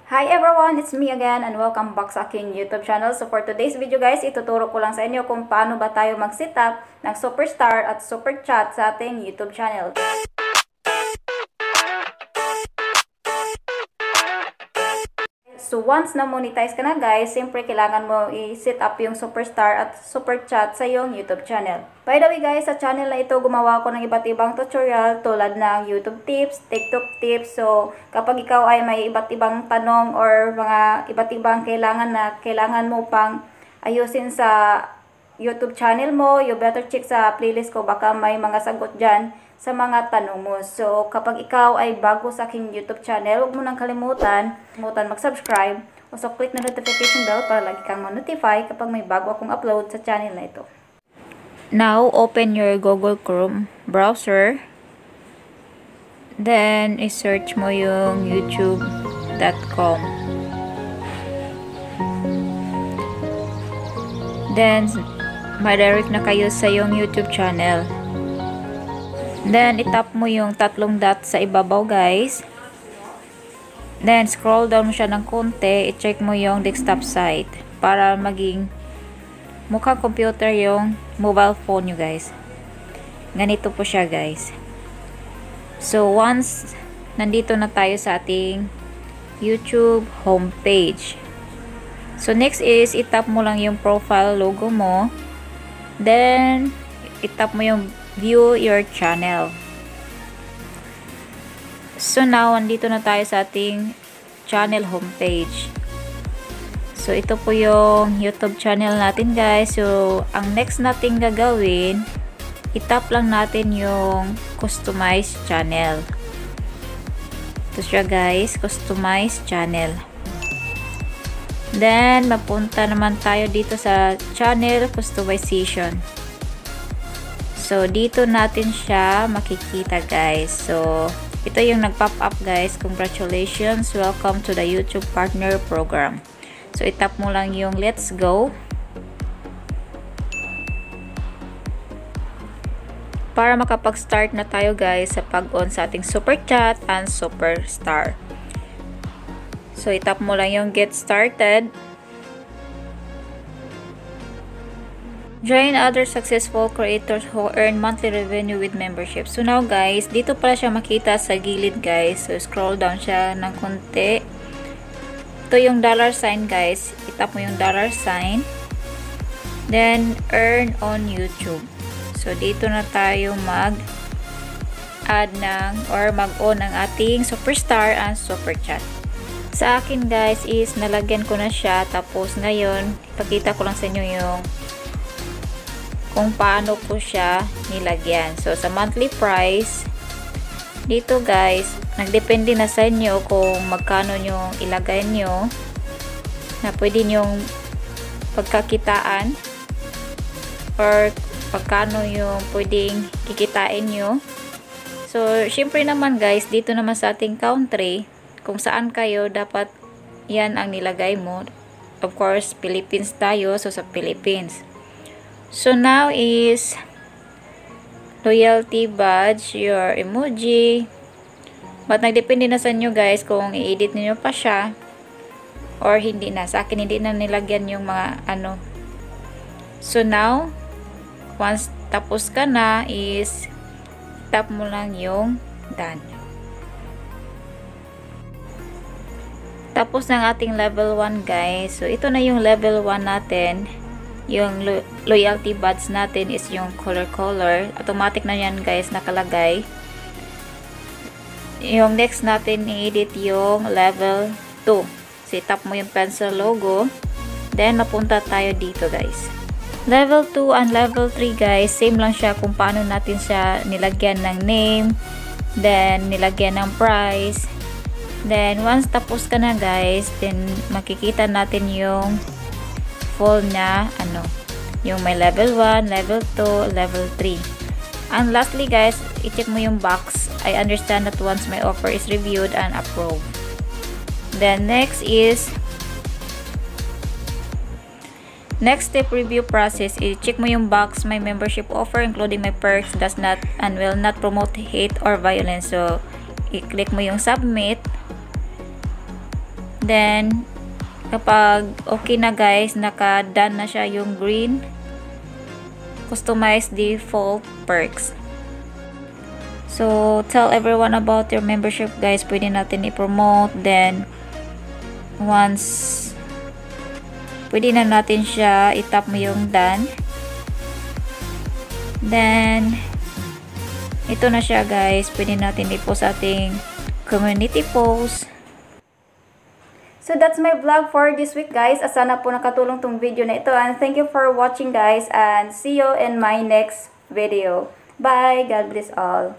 Hi everyone! It's me again and welcome back sa aking YouTube channel. So for today's video guys, ituturo ko lang sa inyo kung paano ba tayo mag-set up ng Superstar at Super Chat sa ating YouTube channel. So once na monetize ka na guys, siyempre kailangan mo i-set up yung Superstar at Super Chat sa iyong YouTube channel. By the way guys, sa channel na ito gumawa ko ng iba't ibang tutorial tulad ng YouTube tips, TikTok tips. So kapag ikaw ay may iba't ibang tanong or mga iba't ibang kailangan mo pang ayusin sa YouTube channel mo, you better check sa playlist ko, baka may mga sagot dyan sa mga tanong mo. So, kapag ikaw ay bago sa aking YouTube channel, huwag mo nang kalimutan mag-subscribe. Also, click na notification bell para lagi kang ma-notify kapag may bago akong upload sa channel na ito. Now, open your Google Chrome browser. Then, i-search mo yung youtube.com. Then, ma-direct na kayo sa yung YouTube channel. Then, itap mo yung tatlong dot sa ibabaw, guys. Then, scroll down mo siya ng konti. I-check mo yung desktop site para maging mukhang computer yung mobile phone nyo, guys. Ganito po siya, guys. So, once nandito na tayo sa ating YouTube homepage. So, next is, itap mo lang yung profile logo mo. Then, itap mo yung view your channel. So now, andito na tayo sa ating channel homepage. So ito po yung YouTube channel natin guys. So ang next natin gagawin, itap lang natin yung customize channel. Ito siya guys, customize channel. Then mapunta naman tayo dito sa channel customization. So, dito natin siya makikita guys. So, ito yung nag-pop up guys. Congratulations! Welcome to the YouTube Partner Program. So, itap mo lang yung let's go. Para makapag-start na tayo guys sa pag-on sa ating Super Chat and Superstar. So, itap mo lang yung get started. Join other successful creators who earn monthly revenue with membership. So now guys, dito pala siya makita sa gilid guys. So scroll down siya ng konti. Ito yung $sign guys. Itap mo yung $sign. Then earn on YouTube. So dito na tayo mag-add ng or mag-on ng ating Superstar and Super Chat. Sa akin guys is nalagyan ko na siya. Tapos ngayon, ipakita ko lang sa inyo yung kung paano po siya nilagyan. So, sa monthly price, dito guys, nagdepende na sa inyo kung magkano nyo ilagay nyo na pwede nyong pagkakitaan or pagkano yung pwedeng kikitain nyo. So, syempre naman guys, dito naman sa ating country, kung saan kayo, dapat yan ang nilagay mo. Of course, Philippines tayo, so sa Philippines. So now is loyalty badge, your emoji. But nagdepende na sa inyo guys kung i-edit niyo pa siya or hindi na. Sa akin hindi na nilagyan yung mga ano. So now, once tapos ka na is tap mo lang yung done. Tapos ng ating level 1 guys. So ito na yung level 1 natin. Yung loyalty badge natin is yung color. Automatic na yan guys nakalagay. Yung next natin i-edit yung level 2. So tap mo yung pencil logo. Then mapunta tayo dito guys. Level 2 and level 3 guys, same lang siya kung paano natin siya nilagyan ng name. Then nilagyan ng price. Then once tapos ka na guys, then makikita natin yung full na yung may level 1, level 2, level 3. And lastly guys, i-check mo yung box. I understand that once my offer is reviewed and approved. Then next is next step review process. I-check mo yung box. My membership offer including my perks does not and will not promote hate or violence. So i-click mo yung submit. Then, kapag okay na guys, naka-done na siya yung green, customize default perks. So, tell everyone about your membership guys. Pwede natin i-promote. Then, once pwede na natin siya, itap mo yung done. Then, ito na siya guys. Pwede natin i-post ating community post. So that's my vlog for this week guys. Sana po nakatulong tong video na ito. And thank you for watching guys. And see you in my next video. Bye. God bless all.